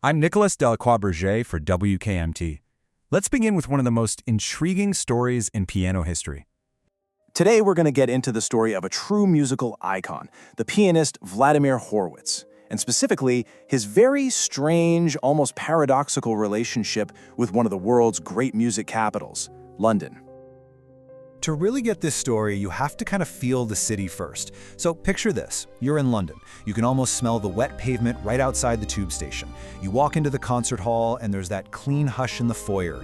I'm Nicolas Delacroix Berger for WKMT. Let's begin with one of the most intriguing stories in piano history. Today we're going to get into the story of a true musical icon, the pianist Vladimir Horowitz, and specifically his very strange, almost paradoxical relationship with one of the world's great music capitals, London. To really get this story, you have to kind of feel the city first. So picture this. You're in London. You can almost smell the wet pavement right outside the tube station. You walk into the concert hall and there's that clean hush in the foyer,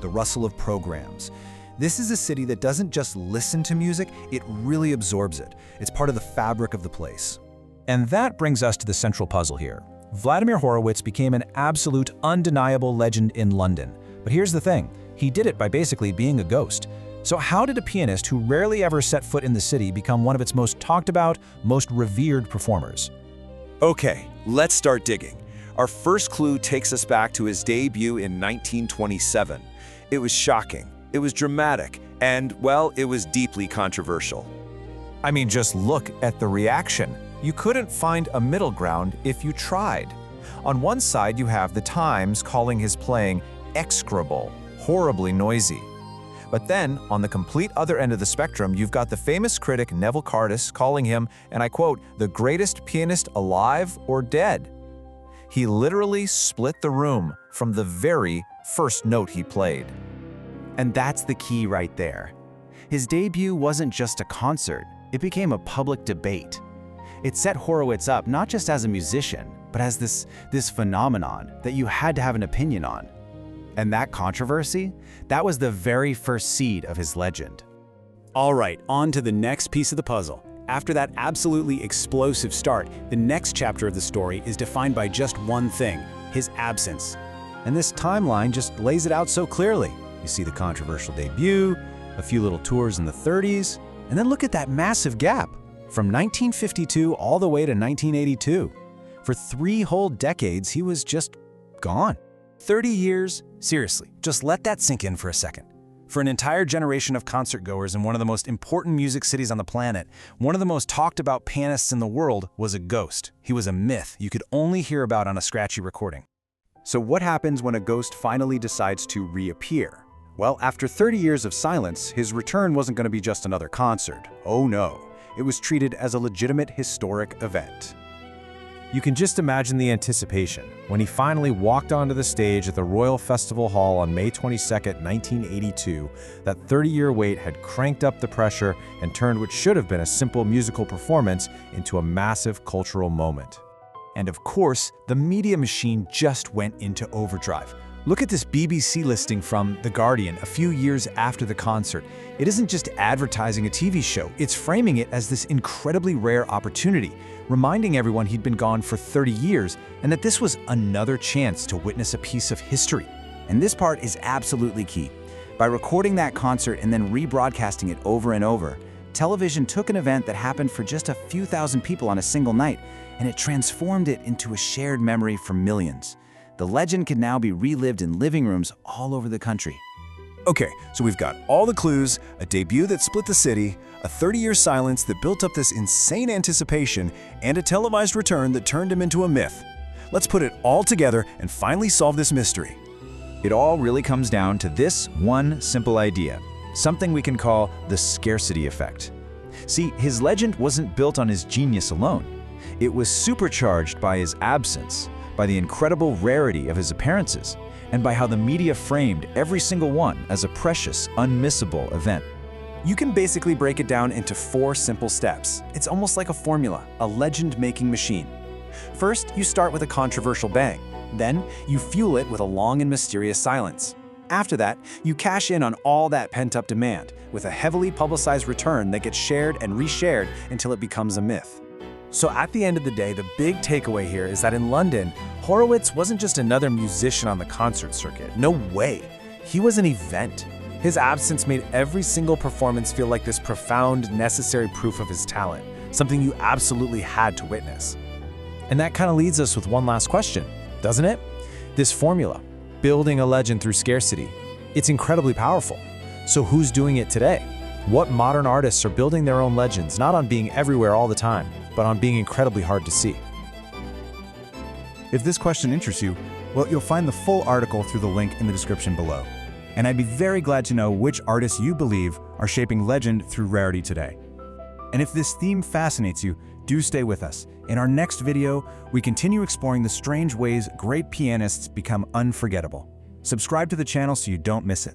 the rustle of programs. This is a city that doesn't just listen to music, it really absorbs it. It's part of the fabric of the place. And that brings us to the central puzzle here. Vladimir Horowitz became an absolute, undeniable legend in London. But here's the thing, he did it by basically being a ghost. So how did a pianist who rarely ever set foot in the city become one of its most talked about, most revered performers? Okay, let's start digging. Our first clue takes us back to his debut in 1927. It was shocking, it was dramatic, and, well, it was deeply controversial. I mean, just look at the reaction. You couldn't find a middle ground if you tried. On one side, you have the Times calling his playing execrable, horribly noisy. But then, on the complete other end of the spectrum, you've got the famous critic Neville Cardis calling him, and I quote, the greatest pianist alive or dead. He literally split the room from the very first note he played. And that's the key right there. His debut wasn't just a concert, it became a public debate. It set Horowitz up not just as a musician, but as this phenomenon that you had to have an opinion on. And that controversy, that was the very first seed of his legend. All right, on to the next piece of the puzzle. After that absolutely explosive start, the next chapter of the story is defined by just one thing, his absence. And this timeline just lays it out so clearly. You see the controversial debut, a few little tours in the 30s, and then look at that massive gap, from 1952 all the way to 1982. For 3 whole decades, he was just gone. 30 years? Seriously, just let that sink in for a second. For an entire generation of concertgoers in one of the most important music cities on the planet, one of the most talked about pianists in the world was a ghost. He was a myth you could only hear about on a scratchy recording. So what happens when a ghost finally decides to reappear? Well, after 30 years of silence, his return wasn't going to be just another concert. Oh no, it was treated as a legitimate historic event. You can just imagine the anticipation when he finally walked onto the stage at the Royal Festival Hall on May 22, 1982. That 30-year wait had cranked up the pressure and turned what should have been a simple musical performance into a massive cultural moment. And of course, the media machine just went into overdrive. Look at this BBC listing from The Guardian a few years after the concert. It isn't just advertising a TV show, it's framing it as this incredibly rare opportunity, reminding everyone he'd been gone for 30 years and that this was another chance to witness a piece of history. And this part is absolutely key. By recording that concert and then rebroadcasting it over and over, television took an event that happened for just a few thousand people on a single night, and it transformed it into a shared memory for millions. The legend can now be relived in living rooms all over the country. Okay, so we've got all the clues, a debut that split the city, a 30-year silence that built up this insane anticipation, and a televised return that turned him into a myth. Let's put it all together and finally solve this mystery. It all really comes down to this one simple idea, something we can call the scarcity effect. See, his legend wasn't built on his genius alone. It was supercharged by his absence, by the incredible rarity of his appearances, and by how the media framed every single one as a precious, unmissable event. You can basically break it down into 4 simple steps. It's almost like a formula, a legend-making machine. First, you start with a controversial bang. Then, you fuel it with a long and mysterious silence. After that, you cash in on all that pent-up demand with a heavily publicized return that gets shared and reshared until it becomes a myth. So at the end of the day, the big takeaway here is that in London, Horowitz wasn't just another musician on the concert circuit. No way. He was an event. His absence made every single performance feel like this profound, necessary proof of his talent, something you absolutely had to witness. And that kind of leads us with one last question, doesn't it? This formula, building a legend through scarcity, it's incredibly powerful. So who's doing it today? What modern artists are building their own legends, not on being everywhere all the time, but on being incredibly hard to see? If this question interests you, well, you'll find the full article through the link in the description below. And I'd be very glad to know which artists you believe are shaping legend through rarity today. And if this theme fascinates you, do stay with us. In our next video, we continue exploring the strange ways great pianists become unforgettable. Subscribe to the channel so you don't miss it.